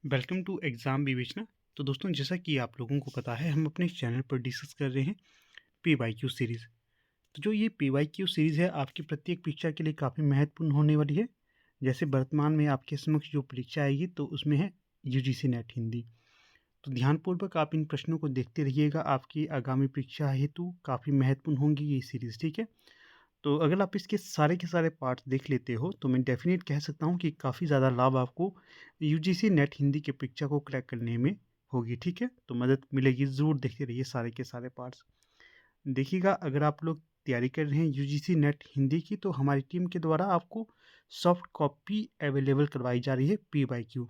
Welcome to exam विवेचना। तो दोस्तों, जैसा कि आप लोगों को पता है, हम अपने चैनल पर डिस्कस कर रहे हैं पी वाई क्यू सीरीज़। तो जो ये पी वाई क्यू सीरीज़ है, आपकी प्रत्येक परीक्षा के लिए काफ़ी महत्वपूर्ण होने वाली है। जैसे वर्तमान में आपके समक्ष जो परीक्षा आएगी, तो उसमें है यूजीसी नेट हिंदी। तो ध्यानपूर्वक आप इन प्रश्नों को देखते रहिएगा, आपकी आगामी परीक्षा हेतु काफ़ी महत्वपूर्ण होंगी ये सीरीज़, ठीक है। तो अगर आप इसके सारे के सारे पार्ट्स देख लेते हो, तो मैं डेफिनेट कह सकता हूँ कि काफ़ी ज़्यादा लाभ आपको यूजीसी नेट हिंदी के परीक्षा को क्रैक करने में होगी, ठीक है। तो मदद मिलेगी, ज़रूर देखते रहिए सारे के सारे पार्ट्स। देखिएगा, अगर आप लोग तैयारी कर रहे हैं यूजीसी नेट हिंदी की, तो हमारी टीम के द्वारा आपको सॉफ्ट कॉपी अवेलेबल करवाई जा रही है पी वाई क्यू।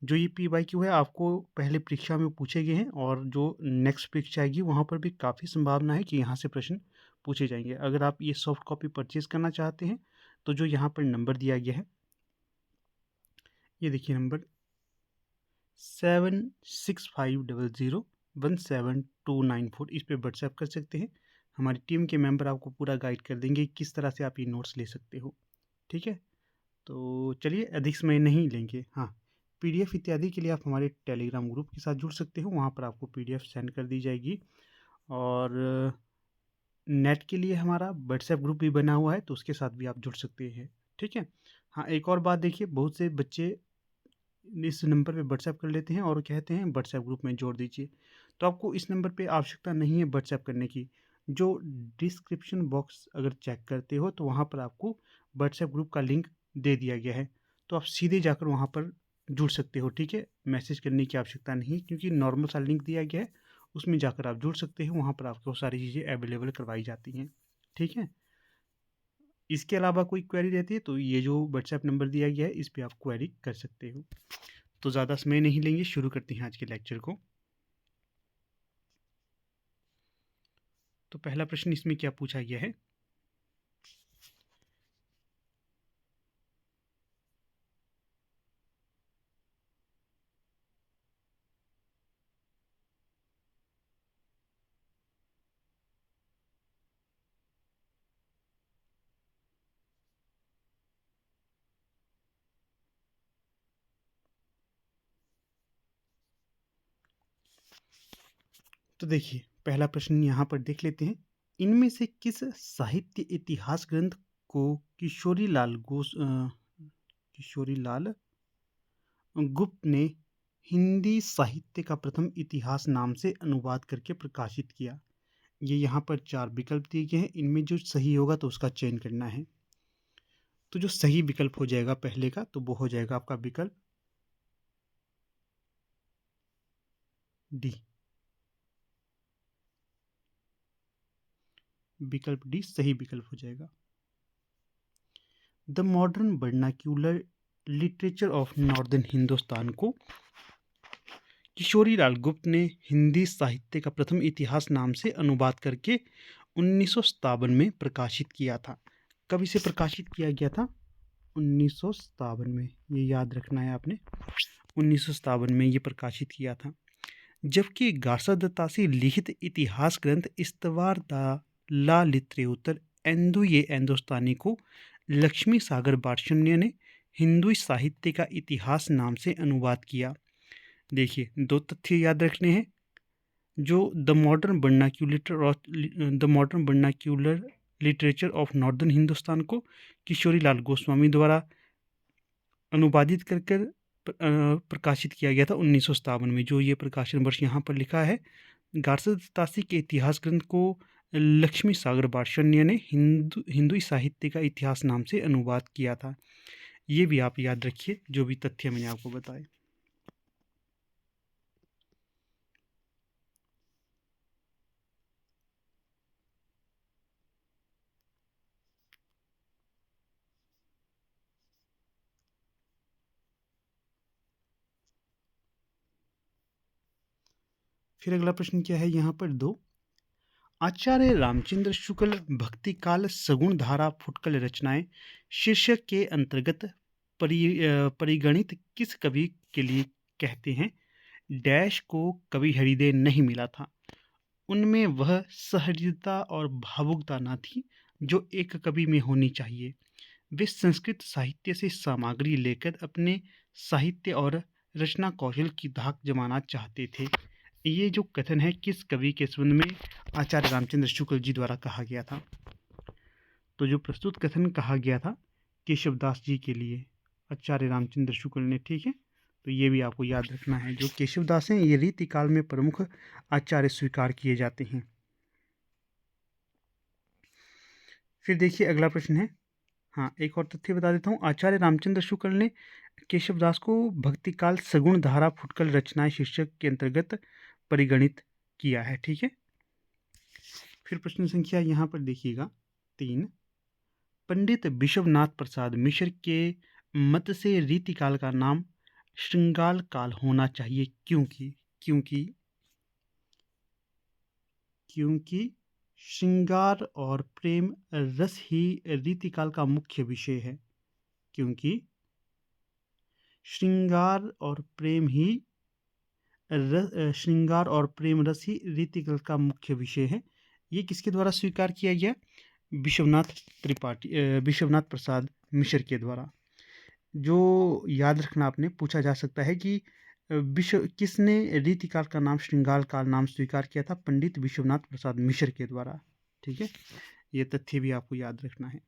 जो ये पी वाई क्यू है, आपको पहले परीक्षा में पूछे गए हैं, और जो नेक्स्ट परीक्षा आएगी वहाँ पर भी काफ़ी संभावना है कि यहाँ से प्रश्न पूछे जाएंगे। अगर आप ये सॉफ्ट कॉपी परचेज करना चाहते हैं, तो जो यहाँ पर नंबर दिया गया है, ये देखिए नंबर 7650017294, इस पर व्हाट्सएप कर सकते हैं। हमारी टीम के मेंबर आपको पूरा गाइड कर देंगे किस तरह से आप ये नोट्स ले सकते हो, ठीक है। तो चलिए, अधिक समय नहीं लेंगे। हाँ, पीडीएफ इत्यादि के लिए आप हमारे टेलीग्राम ग्रुप के साथ जुड़ सकते हो, वहाँ पर आपको पीडीएफ सेंड कर दी जाएगी। और नेट के लिए हमारा व्हाट्सएप ग्रुप भी बना हुआ है, तो उसके साथ भी आप जुड़ सकते हैं, ठीक है। हाँ, एक और बात देखिए, बहुत से बच्चे इस नंबर पे व्हाट्सएप कर लेते हैं और कहते हैं व्हाट्सएप ग्रुप में जोड़ दीजिए। तो आपको इस नंबर पे आवश्यकता नहीं है व्हाट्सएप करने की। जो डिस्क्रिप्शन बॉक्स अगर चेक करते हो, तो वहाँ पर आपको व्हाट्सएप ग्रुप का लिंक दे दिया गया है, तो आप सीधे जाकर वहाँ पर जुड़ सकते हो, ठीक है। मैसेज करने की आवश्यकता नहीं, क्योंकि नॉर्मल सा लिंक दिया गया है, उसमें जाकर आप जुड़ सकते हो। वहाँ पर आपको सारी चीज़ें अवेलेबल करवाई जाती हैं, ठीक है। इसके अलावा कोई क्वेरी रहती है, तो ये जो व्हाट्सएप नंबर दिया गया है, इस पर आप क्वेरी कर सकते हो। तो ज़्यादा समय नहीं लेंगे, शुरू करते हैं आज के लेक्चर को। तो पहला प्रश्न इसमें क्या पूछा गया है? तो देखिए, पहला प्रश्न यहाँ पर देख लेते हैं। इनमें से किस साहित्य इतिहास ग्रंथ को किशोरी लाल गुप्त ने हिंदी साहित्य का प्रथम इतिहास नाम से अनुवाद करके प्रकाशित किया? ये यहाँ पर चार विकल्प दिए गए हैं, इनमें जो सही होगा तो उसका चयन करना है। तो जो सही विकल्प हो जाएगा पहले का, तो वो हो जाएगा आपका विकल्प डी। विकल्प डी सही विकल्प हो जाएगा। The modern vernacular literature of northern Hindustan को किशोरी लाल गुप्त ने हिंदी साहित्य का प्रथम इतिहास नाम से अनुवाद करके 1957 में प्रकाशित किया था। कब इसे प्रकाशित किया गया था? 1957 में, ये याद रखना है आपने। 1957 में ये प्रकाशित किया था। जबकि गार्सा दत्तासी लिखित इतिहास ग्रंथ इस्तवार दा ला लित्रेउतर एंदु ये एंदोस्तानी को लक्ष्मी सागर भाटशल्य ने हिंदू साहित्य का इतिहास नाम से अनुवाद किया। देखिए, दो तथ्य याद रखने हैं। जो the modern vernacular literature of northern Hindustan को किशोरी लाल गोस्वामी द्वारा अनुवादित कर कर प्रकाशित किया गया था 1957 में। जो ये प्रकाशन वर्ष यहाँ पर लिखा है, गार्सा दत्तासी के इतिहास ग्रंथ को लक्ष्मी सागर भाटशल्य ने हिंदू साहित्य का इतिहास नाम से अनुवाद किया था। ये भी आप याद रखिए, जो भी तथ्य मैंने आपको बताए। फिर अगला प्रश्न क्या है यहाँ पर? दो, आचार्य रामचंद्र शुक्ल भक्ति काल सगुण धारा फुटकल रचनाएं शीर्षक के अंतर्गत परिगणित किस कवि के लिए कहते हैं? डैश को कवि हृदय नहीं मिला था। उनमें वह सहृदयता और भावुकता न थी जो एक कवि में होनी चाहिए। वे संस्कृत साहित्य से सामग्री लेकर अपने साहित्य और रचना कौशल की धाक जमाना चाहते थे। ये जो कथन है किस कवि के संबंध में आचार्य रामचंद्र शुक्ल जी द्वारा कहा गया था? तो जो प्रस्तुत कथन कहा गया था केशवदास जी के लिए आचार्य रामचंद्र शुक्ल ने, ठीक है। तो ये भी आपको याद रखना है। जो केशवदास हैं ये रीतिकाल में प्रमुख आचार्य स्वीकार किए जाते हैं। फिर देखिए अगला प्रश्न है, हाँ एक और तथ्य बता देता हूँ। आचार्य रामचंद्र शुक्ल ने केशवदास को भक्तिकाल सगुण धारा फुटकल रचनाएं शीर्षक के अंतर्गत परिगणित किया है, ठीक है। फिर प्रश्न संख्या यहाँ पर देखिएगा 3। पंडित विश्वनाथ प्रसाद मिश्र के मत से रीतिकाल का नाम श्रृंगार काल होना चाहिए, क्योंकि क्योंकि क्योंकि श्रृंगार और प्रेम रस ही रीतिकाल का मुख्य विषय है। क्योंकि श्रृंगार और प्रेम रस ही रीतिकाल का मुख्य विषय है। ये किसके द्वारा स्वीकार किया गया? विश्वनाथ प्रसाद मिश्र के द्वारा। जो याद रखना आपने पूछा जा सकता है कि किसने रीतिकाल का नाम श्रृंगार काल नाम स्वीकार किया था? पंडित विश्वनाथ प्रसाद मिश्र के द्वारा, ठीक है। ये तथ्य भी आपको याद रखना है।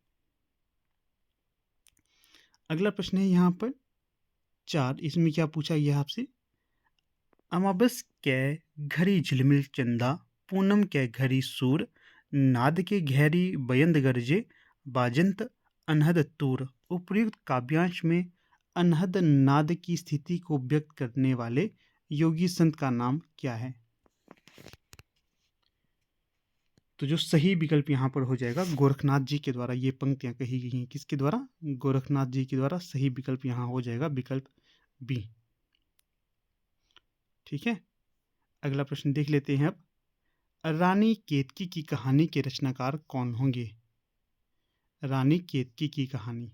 अगला प्रश्न है यहाँ पर 4। इसमें क्या पूछा गया आपसे? अमाबस के घड़ी झिलमिल चंदा, पूनम के घड़ी सूर, नाद के घेरी बयंद गरजे, बाजंत अनहद तूर। उपर्युक्त काव्यांश में अनहद नाद की स्थिति को व्यक्त करने वाले योगी संत का नाम क्या है? तो जो सही विकल्प यहाँ पर हो जाएगा गोरखनाथ जी के द्वारा ये पंक्तियां कही गई हैं। किसके द्वारा? गोरखनाथ जी के द्वारा। सही विकल्प यहाँ हो जाएगा विकल्प बी, ठीक है। अगला प्रश्न देख लेते हैं अब। रानी केतकी की कहानी के रचनाकार कौन होंगे? रानी केतकी की कहानी।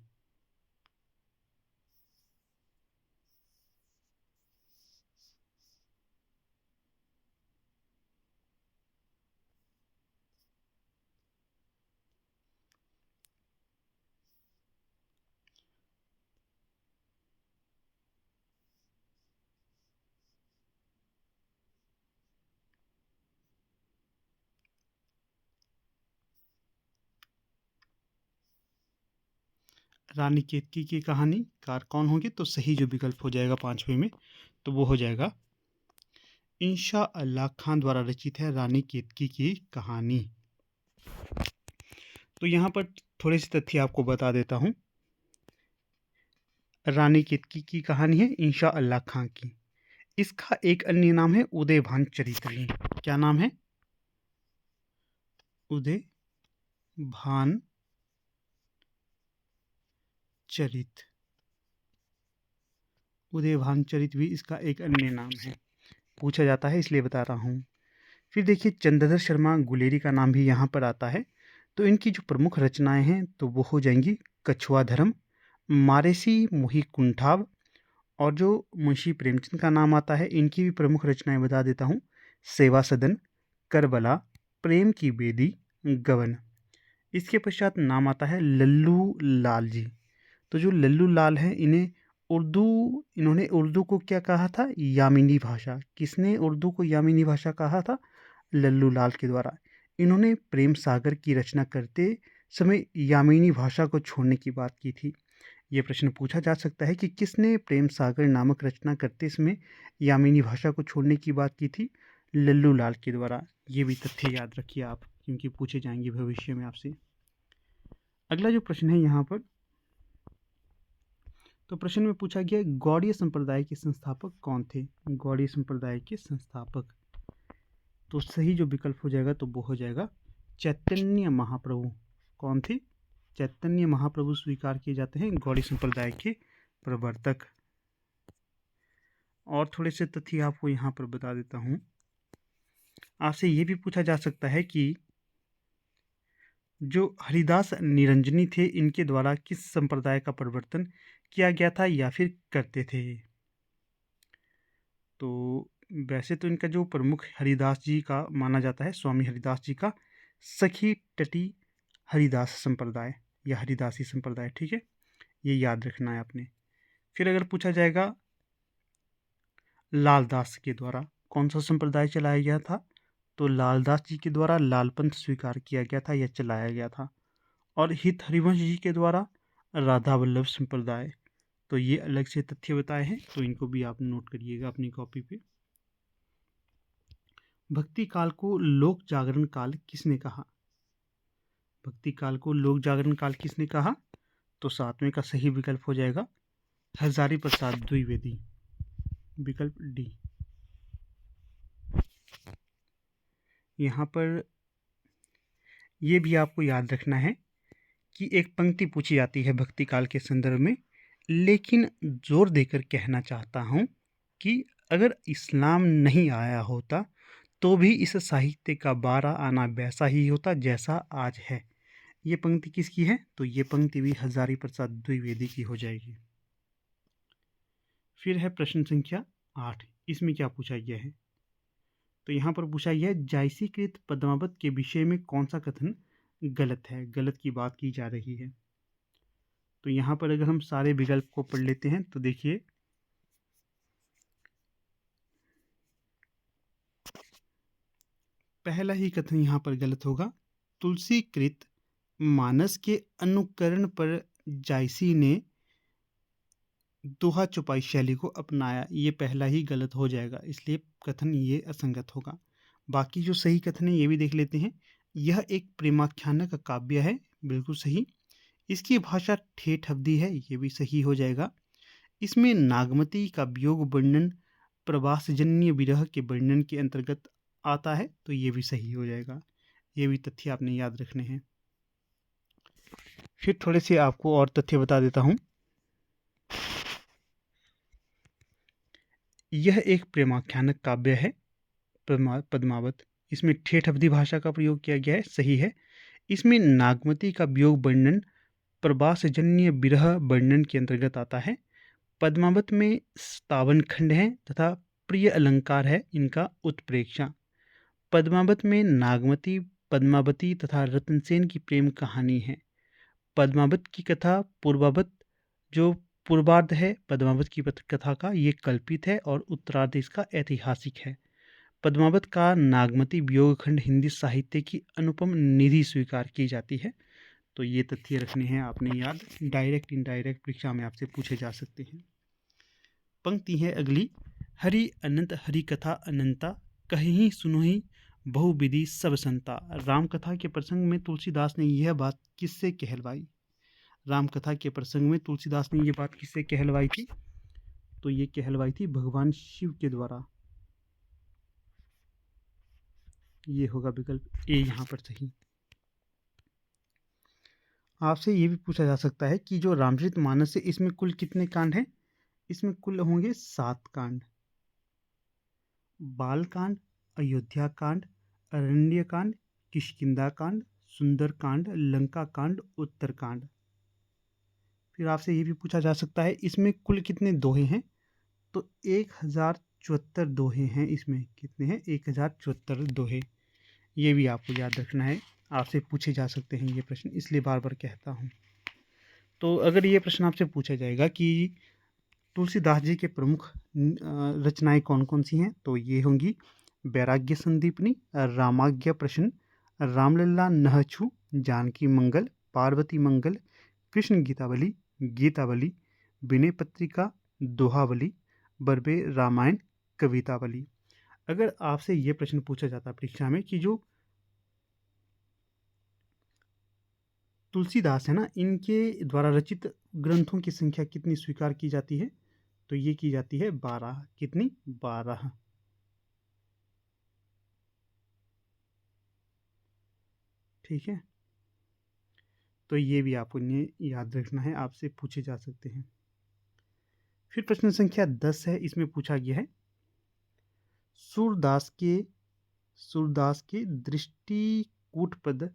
रानी केतकी की कहानी कार कौन होंगे? तो सही जो विकल्प हो जाएगा 5वें में, तो वो हो जाएगा इंशा अल्लाह खान द्वारा रचित है रानी केतकी की कहानी। तो यहाँ पर थोड़े से तथ्य आपको बता देता हूँ। रानी केतकी की कहानी है इंशा अल्लाह खान की। इसका एक अन्य नाम है उदयभान चरित्र। क्या नाम है? उदयभान चरित। उदयभान चरित भी इसका एक अन्य नाम है, पूछा जाता है इसलिए बता रहा हूँ। फिर देखिए चंद्रधर शर्मा गुलेरी का नाम भी यहाँ पर आता है। तो इनकी जो प्रमुख रचनाएं हैं तो वो हो जाएंगी कछुआ धर्म, मारेसी मोही कुंठाव, और जो मुंशी प्रेमचंद का नाम आता है इनकी भी प्रमुख रचनाएं बता देता हूँ। सेवा सदन, करबला, प्रेम की बेदी, गवन। इसके पश्चात नाम आता है लल्लू लाल जी। तो जो लल्लू लाल हैं इन्होंने उर्दू को क्या कहा था? यामिनी भाषा। किसने उर्दू को यामिनी भाषा कहा था? लल्लू लाल के द्वारा। इन्होंने प्रेम सागर की रचना करते समय यामिनी भाषा को छोड़ने की बात की थी। ये प्रश्न पूछा जा सकता है कि किसने प्रेम सागर नामक रचना करते समय यामिनी भाषा को छोड़ने की बात की थी? लल्लू लाल के द्वारा। ये भी तथ्य याद रखिए आप, क्योंकि पूछे जाएंगे भविष्य में आपसे। अगला जो प्रश्न है यहाँ पर, तो प्रश्न में पूछा गया गौड़ीय संप्रदाय के संस्थापक कौन थे? गौड़ीय संप्रदाय के संस्थापक। तो सही जो विकल्प हो जाएगा तो वो हो जाएगा चैतन्य महाप्रभु। कौन थे? चैतन्य महाप्रभु स्वीकार किए जाते हैं गौड़ी संप्रदाय के प्रवर्तक। और थोड़े से तथ्य आपको यहाँ पर बता देता हूँ। आपसे ये भी पूछा जा सकता है कि जो हरिदास निरंजनी थे इनके द्वारा किस संप्रदाय का प्रवर्तन किया गया था या फिर करते थे? तो वैसे तो इनका जो प्रमुख हरिदास जी का माना जाता है, स्वामी हरिदास जी का सखी तटी हरिदास संप्रदाय या हरिदासी संप्रदाय, ठीक है। ये याद रखना है आपने। फिर अगर पूछा जाएगा लालदास के द्वारा कौन सा संप्रदाय चलाया गया था? तो लालदास जी के द्वारा लालपंथ स्वीकार किया गया था या चलाया गया था। और हित हरिवंश जी के द्वारा राधा वल्लभ संप्रदाय। तो ये अलग से तथ्य बताए हैं, तो इनको भी आप नोट करिएगा अपनी कॉपी पे। भक्ति काल को लोक जागरण काल किसने कहा? भक्ति काल को लोक जागरण काल किसने कहा? तो सातवें का सही विकल्प हो जाएगा हजारी प्रसाद द्विवेदी, विकल्प डी। यहाँ पर यह भी आपको याद रखना है कि एक पंक्ति पूछी जाती है भक्ति काल के संदर्भ में, लेकिन जोर देकर कहना चाहता हूँ कि अगर इस्लाम नहीं आया होता तो भी इस साहित्य का बारा आना वैसा ही होता जैसा आज है। ये पंक्ति किसकी है? तो ये पंक्ति भी हजारी प्रसाद द्विवेदी की हो जाएगी। फिर है प्रश्न संख्या 8। इसमें क्या पूछा गया है? तो यहाँ पर पूछा गया है जायसीकृत पद्मावत के विषय में कौन सा कथन गलत है, गलत की बात की जा रही है। तो यहाँ पर अगर हम सारे विकल्प को पढ़ लेते हैं तो देखिए, पहला ही कथन यहाँ पर गलत होगा। तुलसीकृत मानस के अनुकरण पर जायसी ने दोहा चौपाई शैली को अपनाया, ये पहला ही गलत हो जाएगा, इसलिए कथन ये असंगत होगा। बाकी जो सही कथन है ये भी देख लेते हैं। यह एक प्रेमाख्यान का काव्य है, बिल्कुल सही। इसकी भाषा ठेठ अवधी है, ये भी सही हो जाएगा। इसमें नागमती का वियोग वर्णन प्रवासजन्य विरह के वर्णन के अंतर्गत आता है, तो ये भी सही हो जाएगा। ये भी तथ्य आपने याद रखने हैं। फिर थोड़े से आपको और तथ्य बता देता हूँ। यह एक प्रेमाख्यानक काव्य है पद्मावत। इसमें ठेठ अवधि भाषा का प्रयोग किया गया है, सही है। इसमें नागमती का वियोग वर्णन प्रवासजन्य विरह वर्णन के अंतर्गत आता है। पद्मावत में 57 खंड हैं तथा प्रिय अलंकार है इनका उत्प्रेक्षा। पद्मावत में नागमती, पद्मावती तथा रतनसेन की प्रेम कहानी है। पद्मावत की कथा पूर्वावत, जो पूर्वार्ध है पद्मावत की कथा का, ये कल्पित है और उत्तरार्ध इसका ऐतिहासिक है। पद्मावत का नागमती वियोग खंड हिंदी साहित्य की अनुपम निधि स्वीकार की जाती है। तो ये तथ्य रखने हैं आपने याद, डायरेक्ट इनडायरेक्ट परीक्षा में आपसे पूछे जा सकते हैं। पंक्ति है अगली, हरि अनंत हरि कथा अनंता, कहीं सुनोही बहुविधि सब संता। राम कथा के प्रसंग में तुलसीदास ने यह बात किससे कहलवाई? राम कथा के प्रसंग में तुलसीदास ने यह बात किससे कहलवाई थी? तो ये कहलवाई थी भगवान शिव के द्वारा। ये होगा विकल्प ए यहाँ पर सही। आपसे ये भी पूछा जा सकता है कि जो रामचरितमानस है इसमें कुल कितने कांड हैं? इसमें कुल होंगे 7 कांड। बाल कांड, अयोध्या कांड, अरण्य कांड, किष्किंधा कांड, सुंदर कांड, लंका कांड, उत्तर कांड। फिर आपसे ये भी पूछा जा सकता है इसमें कुल कितने दोहे हैं? तो 1074 दोहे हैं। इसमें कितने हैं? 1074 दोहे। ये भी आपको याद रखना है, आपसे पूछे जा सकते हैं ये प्रश्न, इसलिए बार बार कहता हूँ। तो अगर ये प्रश्न आपसे पूछा जाएगा कि तुलसीदास जी के प्रमुख रचनाएं कौन कौन सी हैं, तो ये होंगी वैराग्य संदीपनी, रामाज्ञा प्रश्न, रामलला नहछु, जानकी मंगल, पार्वती मंगल, कृष्ण गीतावली, गीतावली, विनय पत्रिका, दोहावली, बरबे रामायण, कवितावली। अगर आपसे ये प्रश्न पूछा जाता परीक्षा में कि जो तुलसीदास है ना, इनके द्वारा रचित ग्रंथों की संख्या कितनी स्वीकार की जाती है, तो ये की जाती है 12। कितनी? 12। ठीक है, तो ये भी आपको याद रखना है, आपसे पूछे जा सकते हैं। फिर प्रश्न संख्या 10 है, इसमें पूछा गया है सूरदास के दृष्टिकूटपद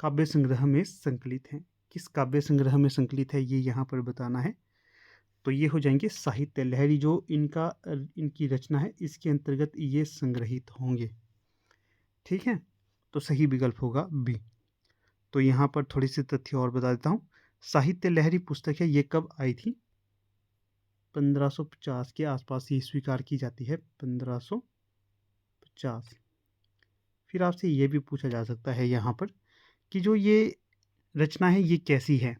काव्य संग्रह में संकलित हैं। किस काव्य संग्रह में संकलित है ये यहाँ पर बताना है। तो ये हो जाएंगे साहित्य लहरी, जो इनकी रचना है इसके अंतर्गत ये संग्रहित होंगे। ठीक है, तो सही विकल्प होगा बी। तो यहाँ पर थोड़ी सी तथ्य और बता देता हूँ। साहित्य लहरी पुस्तक है, ये कब आई थी? 1550 के आसपास ये स्वीकार की जाती है, 1550। फिर आपसे ये भी पूछा जा सकता है यहाँ पर कि जो ये रचना है ये कैसी है,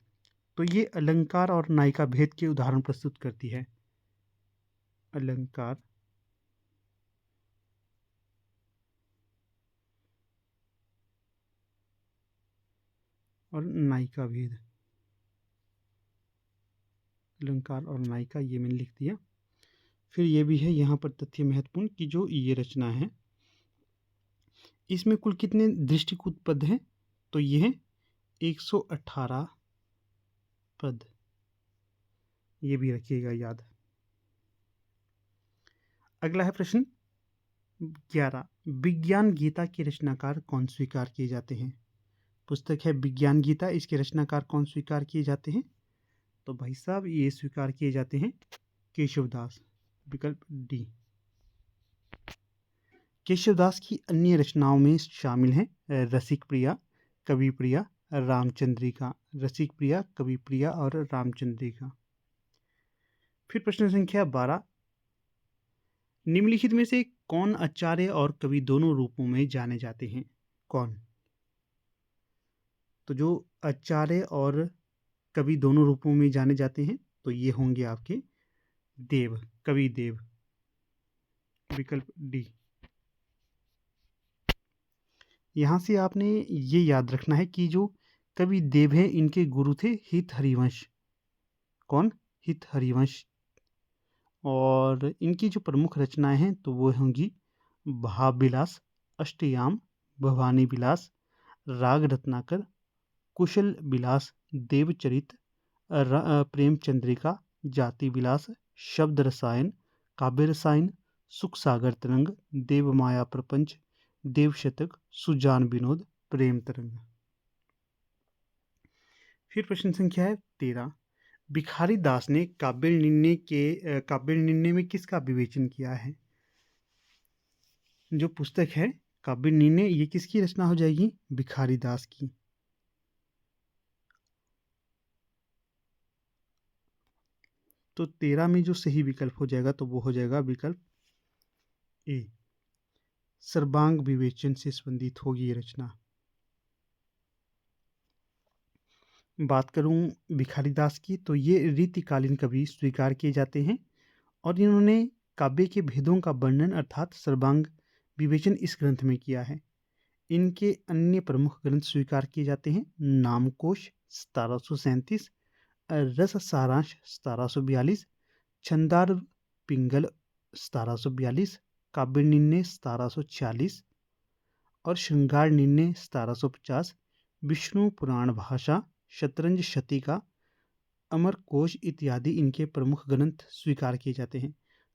तो ये अलंकार और नायिका भेद के उदाहरण प्रस्तुत करती है। अलंकार और नायिका भेद, अलंकार और नायिका, ये मैंने लिख दिया। फिर ये भी है यहाँ पर तथ्य महत्वपूर्ण कि जो ये रचना है इसमें कुल कितने दृष्टिकृत पद हैं, तो ये है 118 पद, ये भी रखिएगा याद। अगला है प्रश्न 11, विज्ञान गीता के रचनाकार कौन स्वीकार किए जाते हैं? पुस्तक है विज्ञान गीता, इसके रचनाकार कौन स्वीकार किए जाते हैं? तो भाई साहब ये स्वीकार किए जाते हैं केशवदास, विकल्प डी। केशवदास की अन्य रचनाओं में शामिल हैं रसिक प्रिया, कवि प्रिया, रामचंद्रिका। रसिक प्रिया, कवि प्रिया और रामचंद्रिका। फिर प्रश्न संख्या 12, निम्नलिखित में से कौन आचार्य और कवि दोनों रूपों में जाने जाते हैं? कौन? तो जो आचार्य और कवि दोनों रूपों में जाने जाते हैं तो ये होंगे आपके देव, कवि देव, विकल्प डी। यहाँ से आपने ये याद रखना है कि जो कवि देव हैं इनके गुरु थे हित हरिवंश। कौन? हित हरिवंश। और इनकी जो प्रमुख रचनाएं हैं तो वो होंगी भाव विलास, अष्टयाम, भवानी विलास, राग रत्नाकर, कुशल विलास, देवचरित, प्रेम चंद्रिका, जाति विलास, शब्द रसायन, काव्य रसायन, सुख सागर तरंग, देवमाया प्रपंच, देवशतक, सुजान विनोद, प्रेम तरंग। फिर प्रश्न संख्या है 13, भिखारी दास ने काव्य निर्णय में किसका विवेचन किया है? जो पुस्तक है काव्य निर्णय ये किसकी रचना हो जाएगी? भिखारी दास की। तो 13 में जो सही विकल्प हो जाएगा तो वो हो जाएगा विकल्प ए, सर्वांग विवेचन से संबंधित होगी ये रचना। बात करूं भिखारी दास की तो ये रीतिकालीन कवि स्वीकार किए जाते हैं और इन्होंने काव्य के भेदों का वर्णन अर्थात सर्वांग विवेचन इस ग्रंथ में किया है। इनके अन्य प्रमुख ग्रंथ स्वीकार किए जाते हैं नामकोश 1737, रस सारांश 1742, छंदार पिंगल 1742, काव्य निर्णय 1740 और श्रृंगार निर्णय 1750, विष्णु पुराण भाषा, शतरंज शतिका, अमरकोश इत्यादि इनके प्रमुख ग्रंथ स्वीकार किए जाते हैं।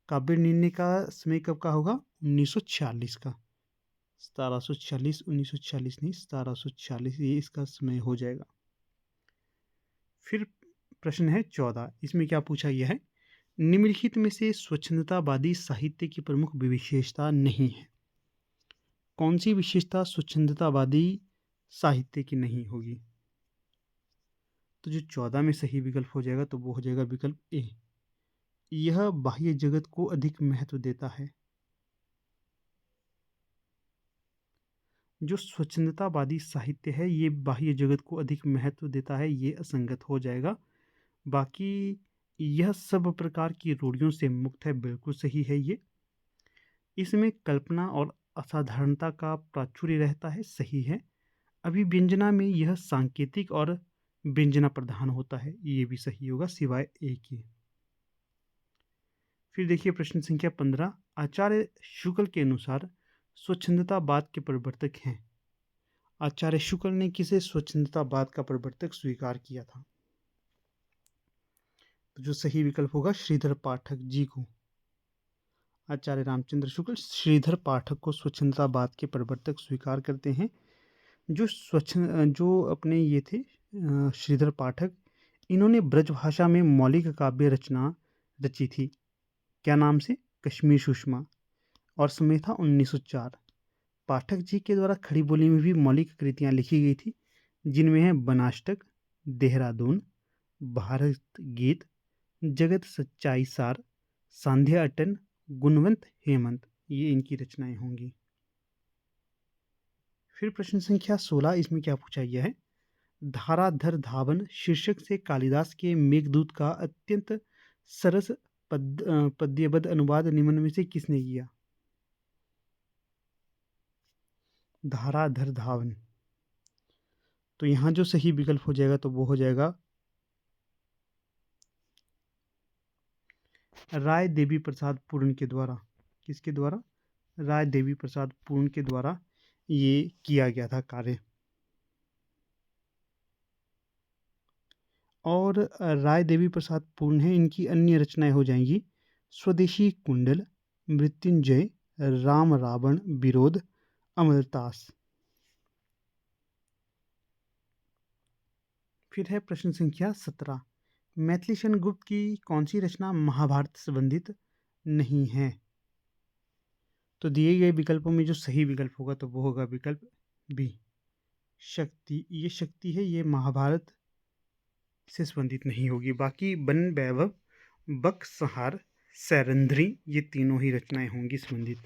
काव्य निर्णय का समय कब का होगा? 1946 का। 1740, 1940 नहीं, 1740 ये इसका समय हो जाएगा। फिर प्रश्न है 14, इसमें क्या पूछा गया है? निम्नलिखित में से स्वच्छंदतावादी साहित्य की प्रमुख विशेषता नहीं है। कौन सी विशेषता स्वच्छंदतावादी साहित्य की नहीं होगी? तो जो 14 में सही विकल्प हो जाएगा तो वो हो जाएगा विकल्प ए, यह बाह्य जगत को अधिक महत्व देता है। जो स्वच्छंदतावादी साहित्य है ये बाह्य जगत को अधिक महत्व देता है, ये असंगत हो जाएगा। बाकी यह सब प्रकार की रूढ़ियों से मुक्त है, बिल्कुल सही है ये। इसमें कल्पना और असाधारणता का प्राचुर्य रहता है, सही है। अभिव्यंजना में यह सांकेतिक और व्यंजना प्रधान होता है, ये भी सही होगा सिवाय एक ही। फिर देखिए प्रश्न संख्या 15, आचार्य शुक्ल के अनुसार स्वच्छंदतावाद के प्रवर्तक हैं। आचार्य शुक्ल ने किसे स्वच्छंदतावाद का प्रवर्तक स्वीकार किया था? तो जो सही विकल्प होगा श्रीधर पाठक जी को। आचार्य रामचंद्र शुक्ल श्रीधर पाठक को स्वच्छंदतावाद के प्रवर्तक स्वीकार करते हैं। जो अपने ये थे श्रीधर पाठक, इन्होंने ब्रजभाषा में मौलिक काव्य रचना रची थी। क्या नाम से? कश्मीर सुषमा, और समय था 1904। पाठक जी के द्वारा खड़ी बोली में भी मौलिक कृतियां लिखी गई थी, जिनमें है बनाष्टक, देहरादून, भारत गीत, जगत सच्चाई सार, सांध्य अटन, गुणवंत हेमंत, ये इनकी रचनाएं होंगी। फिर प्रश्न संख्या 16, इसमें क्या पूछा गया है? धाराधर धावन शीर्षक से कालिदास के मेघदूत का अत्यंत सरस पद्यबद्ध अनुवाद निम्न में से किसने किया? धाराधर धावन, तो यहाँ जो सही विकल्प हो जाएगा तो वो हो जाएगा राय देवी प्रसाद पूर्ण के द्वारा। किसके द्वारा? राय देवी प्रसाद पूर्ण के द्वारा ये किया गया था कार्य। और राय देवी प्रसाद पूर्ण है, इनकी अन्य रचनाएं हो जाएंगी स्वदेशी कुंडल, मृत्युंजय, राम रावण विरोध, अमलतास। फिर है प्रश्न संख्या 17, मैथिली शरण गुप्त की कौन सी रचना महाभारत संबंधित नहीं है? तो दिए गए विकल्पों में जो सही विकल्प होगा तो वो होगा विकल्प बी, शक्ति। ये शक्ति है, ये महाभारत से संबंधित नहीं होगी। बाकी वन वैभव, बक संहार, सैरंध्री, ये तीनों ही रचनाएं होंगी संबंधित।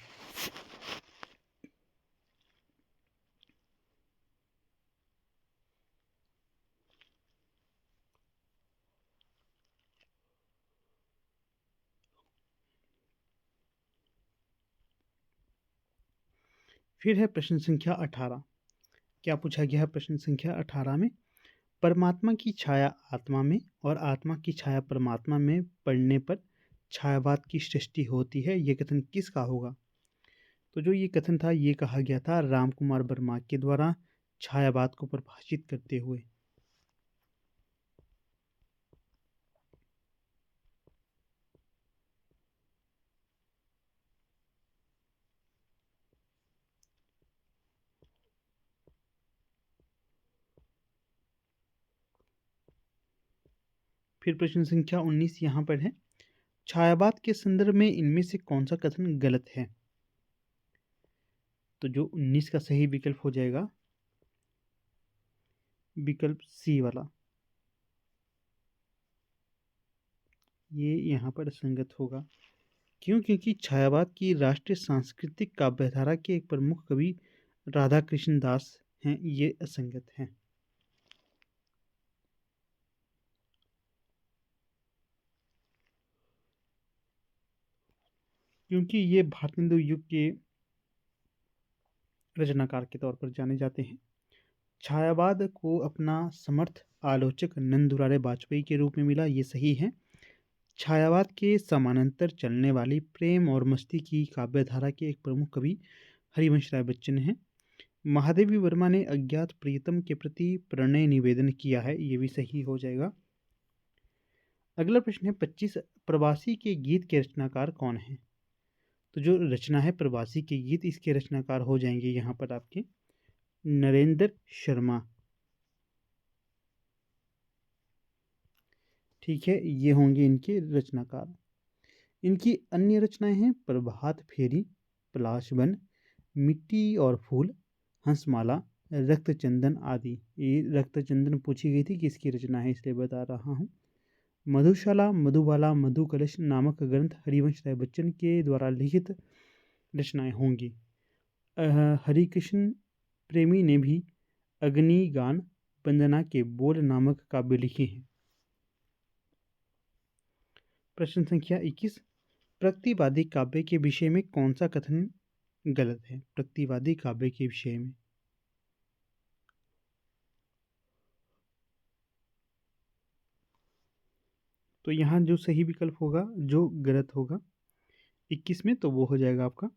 फिर है प्रश्न संख्या 18, क्या पूछा गया है प्रश्न संख्या 18 में? परमात्मा की छाया आत्मा में और आत्मा की छाया परमात्मा में पड़ने पर छायावाद की सृष्टि होती है, ये कथन किसका होगा? तो जो ये कथन था ये कहा गया था राम कुमार वर्मा के द्वारा छायावाद को परिभाषित करते हुए। फिर प्रश्न संख्या 19 यहाँ पर है, छायावाद के संदर्भ में इनमें से कौन सा कथन गलत है? तो जो 19 का सही विकल्प हो जाएगा विकल्प सी वाला, ये यहाँ पर असंगत होगा। क्यों? क्योंकि छायावाद की राष्ट्रीय सांस्कृतिक काव्यधारा के एक प्रमुख कवि राधा कृष्ण दास हैं, ये असंगत हैं। क्योंकि ये भारतेंदु युग के रचनाकार के तौर पर जाने जाते हैं। छायावाद को अपना समर्थ आलोचक नंद दुलारे वाजपेयी के रूप में मिला, ये सही है। छायावाद के समानांतर चलने वाली प्रेम और मस्ती की काव्यधारा के एक प्रमुख कवि हरिवंश राय बच्चन हैं। महादेवी वर्मा ने अज्ञात प्रियतम के प्रति प्रणय निवेदन किया है, ये भी सही हो जाएगा। अगला प्रश्न है 25, प्रवासी के गीत के रचनाकार कौन है? तो जो रचना है प्रवासी के गीत, इसके रचनाकार हो जाएंगे यहाँ पर आपके नरेंद्र शर्मा। ठीक है, ये होंगे इनके रचनाकार। इनकी अन्य रचनाएं हैं प्रभात फेरी, पलाशवन, मिट्टी और फूल, हंसमाला, रक्तचंदन आदि। ये रक्तचंदन पूछी गई थी किसकी रचना है, इसलिए बता रहा हूँ। मधुशाला, मधुबाला, मधुकलश नामक ग्रंथ हरिवंश राय बच्चन के द्वारा लिखित रचनाएं होंगी। हरिकृष्ण प्रेमी ने भी अग्निगान वंदना के बोल नामक काव्य लिखे हैं। प्रश्न संख्या 21, प्रगतिवादी काव्य के विषय में कौन सा कथन गलत है? प्रगतिवादी काव्य के विषय में तो यहाँ जो सही विकल्प होगा, जो गलत होगा 21 में, तो वो हो जाएगा आपका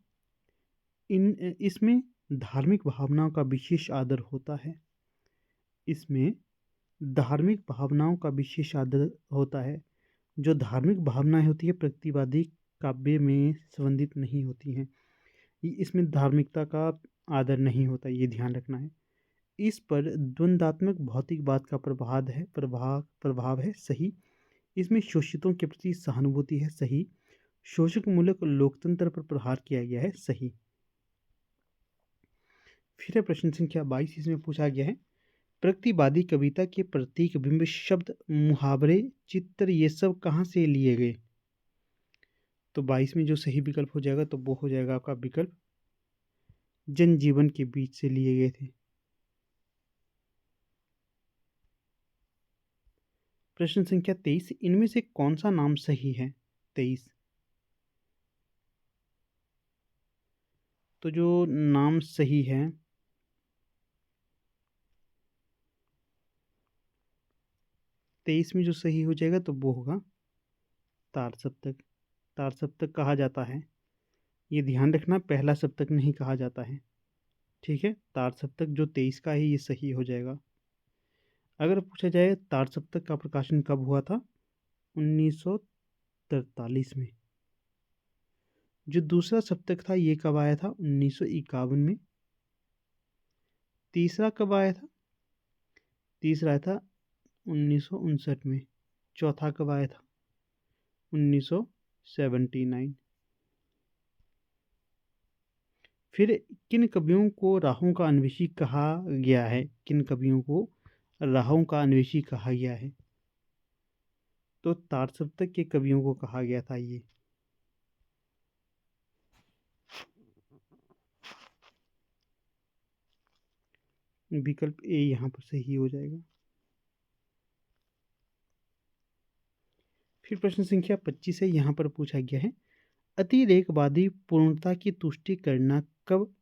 इसमें धार्मिक भावनाओं का विशेष आदर होता है। इसमें धार्मिक भावनाओं का विशेष आदर होता है। जो धार्मिक भावनाएं होती है प्रगतिवादी काव्य में संबंधित नहीं होती हैं। इसमें धार्मिकता का आदर नहीं होता, ये ध्यान रखना है। इस पर द्वंद्वात्मक भौतिकवाद का प्रभाव है, सही। इसमें शोषितों के प्रति सहानुभूति है, सही। शोषक मूलक लोकतंत्र पर प्रहार किया गया है, सही। फिर है प्रश्न संख्या 22, इसमें पूछा गया है प्रगतिवादी कविता के प्रतीक, बिंब, शब्द, मुहावरे, चित्र ये सब कहाँ से लिए गए? तो 22 में जो सही विकल्प हो जाएगा तो वो हो जाएगा आपका विकल्प जनजीवन के बीच से लिए गए थे। प्रश्न संख्या 23, इनमें से कौन सा नाम सही है? 23, तो जो नाम सही है 23 में जो सही हो जाएगा तो वो होगा तार सप्तक। तार सप्तक कहा जाता है, ये ध्यान रखना, पहला सप्तक नहीं कहा जाता है। ठीक है, तार सप्तक जो 23 का है ये सही हो जाएगा। अगर पूछा जाए तार सप्तक का प्रकाशन कब हुआ था? 1943 में। जो दूसरा सप्तक था ये कब आया था? 1951 में। तीसरा कब आया था? तीसरा आया था 1959 में। चौथा कब आया था? 1979। फिर किन कवियों को राहों का अन्वेषी कहा गया है? किन कवियों को राहों का अन्वेषी कहा गया है? तो तार सप्तक के कवियों को कहा गया था ये। विकल्प ए यहाँ पर सही हो जाएगा। फिर प्रश्न संख्या 25 है, यहाँ पर पूछा गया है, अतिरेकवादी पूर्णता की तुष्टि करना कब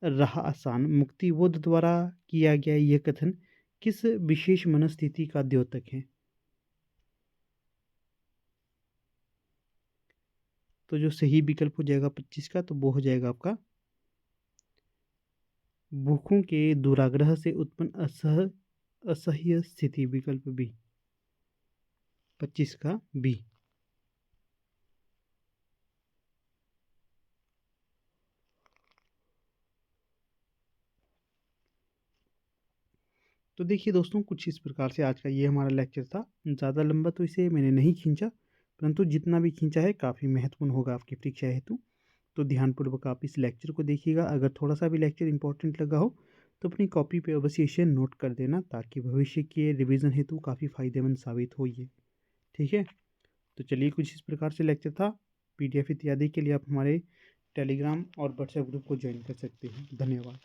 रहा आसान? मुक्तिबोध द्वारा किया गया यह कथन किस विशेष मनस्थिति का द्योतक है? तो जो सही विकल्प हो जाएगा 25 का तो वो हो जाएगा आपका भूखों के दुराग्रह से उत्पन्न असह्य स्थिति, विकल्प बी, 25 का बी। तो देखिए दोस्तों, कुछ इस प्रकार से आज का ये हमारा लेक्चर था। ज़्यादा लंबा तो इसे मैंने नहीं खींचा, परंतु जितना भी खींचा है काफ़ी महत्वपूर्ण होगा आपकी परीक्षा हेतु। तो ध्यानपूर्वक आप इस लेक्चर को देखिएगा। अगर थोड़ा सा भी लेक्चर इंपॉर्टेंट लगा हो तो अपनी कॉपी पे अवश्य इसे नोट कर देना, ताकि भविष्य के रिवीजन हेतु काफ़ी फायदेमंद साबित हो ये। ठीक है, तो चलिए कुछ इस प्रकार से लेक्चर था। PDF इत्यादि के लिए आप हमारे टेलीग्राम और व्हाट्सएप ग्रुप को ज्वाइन कर सकते हैं। धन्यवाद।